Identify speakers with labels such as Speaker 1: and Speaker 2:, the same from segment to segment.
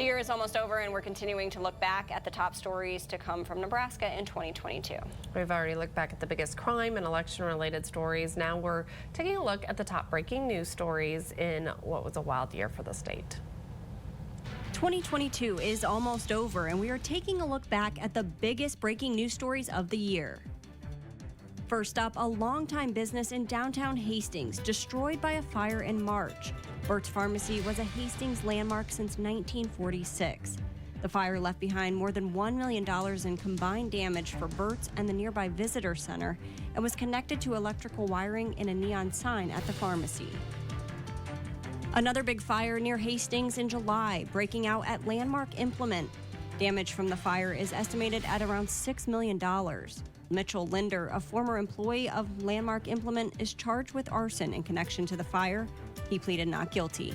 Speaker 1: The year is almost over, and we're continuing to look back at the top stories to come from Nebraska in 2022.
Speaker 2: We've already looked back at the biggest crime and election-related stories. Now we're taking a look at the top breaking news stories in what was a wild year for the state.
Speaker 1: 2022 is almost over, and we are taking a look back at the biggest breaking news stories of the year. First up, a longtime business in downtown Hastings destroyed by a fire in March. Burt's Pharmacy was a Hastings landmark since 1946. The fire left behind more than $1 million in combined damage for Burt's and the nearby visitor center, and was connected to electrical wiring in a neon sign at the pharmacy. Another big fire near Hastings in July, breaking out at Landmark Implement. Damage from the fire is estimated at around $6 million. Mitchell Linder, a former employee of Landmark Implement, is charged with arson in connection to the fire. He pleaded not guilty.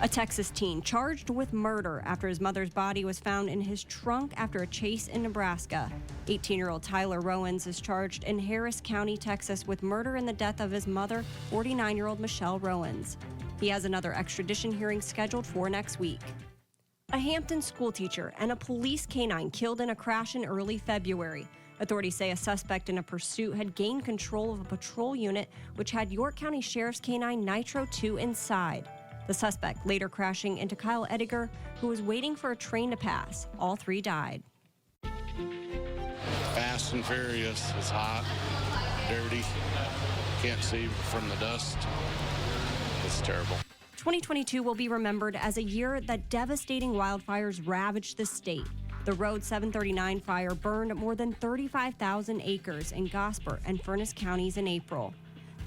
Speaker 1: A Texas teen charged with murder after his mother's body was found in his trunk after a chase in Nebraska. 18-year-old Tyler Rowans is charged in Harris County, Texas, with murder in the death of his mother, 49-year-old Michelle Rowans. He has another extradition hearing scheduled for next week. A Hampton schoolteacher and a police canine killed in a crash in early February. Authorities say a suspect in a pursuit had gained control of a patrol unit which had York County Sheriff's Canine Nitro 2 inside. The suspect later crashing into Kyle Ediger, who was waiting for a train to pass. All three died.
Speaker 3: Fast and furious. It's hot, dirty, can't see from the dust. It's terrible.
Speaker 1: 2022 will be remembered as a year that devastating wildfires ravaged the state. The Road 739 fire burned more than 35,000 acres in Gosper and Furnace counties in April.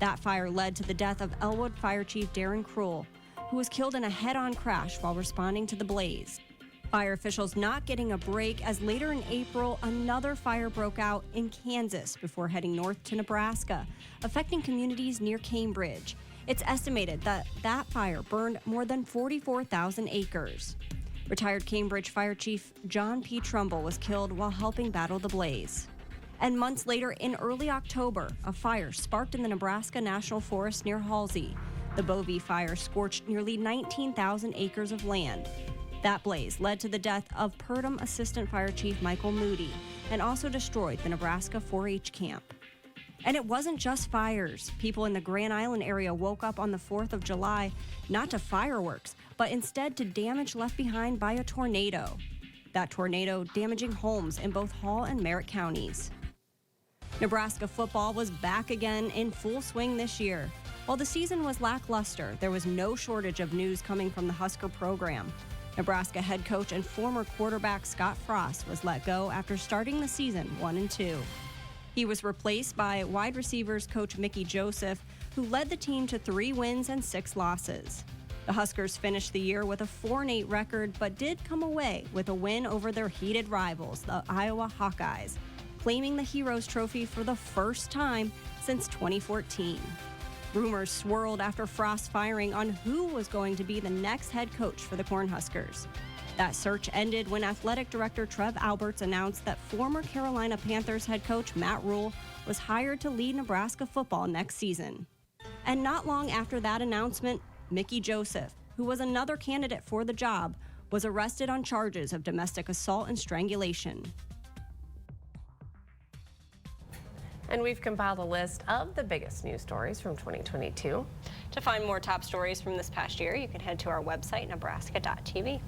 Speaker 1: That fire led to the death of Elwood Fire Chief Darren Krull, who was killed in a head-on crash while responding to the blaze. Fire officials not getting a break as later in April, another fire broke out in Kansas before heading north to Nebraska, affecting communities near Cambridge. It's estimated that that fire burned more than 44,000 acres. Retired Cambridge Fire Chief John P. Trumbull was killed while helping battle the blaze. And months later, in early October, a fire sparked in the Nebraska National Forest near Halsey. The Bovee fire scorched nearly 19,000 acres of land. That blaze led to the death of Purdom Assistant Fire Chief Michael Moody and also destroyed the Nebraska 4-H camp. And it wasn't just fires. People in the Grand Island area woke up on the 4th of July not to fireworks, but instead to damage left behind by a tornado. That tornado damaging homes in both Hall and Merritt counties. Nebraska football was back again in full swing this year. While the season was lackluster, there was no shortage of news coming from the Husker program. Nebraska head coach and former quarterback Scott Frost was let go after starting the season 1-2. He was replaced by wide receivers coach Mickey Joseph, who led the team to 3 wins and 6 losses. The Huskers finished the year with a 4-8 record, but did come away with a win over their heated rivals, the Iowa Hawkeyes, claiming the Heroes Trophy for the first time since 2014. Rumors swirled after Frost's firing on who was going to be the next head coach for the Cornhuskers. That search ended when athletic director Trev Alberts announced that former Carolina Panthers head coach Matt Rule was hired to lead Nebraska football next season. And not long after that announcement, Mickey Joseph, who was another candidate for the job, was arrested on charges of domestic assault and strangulation.
Speaker 2: And we've compiled a list of the biggest news stories from 2022.
Speaker 1: To find more top stories from this past year, you can head to our website, nebraska.tv.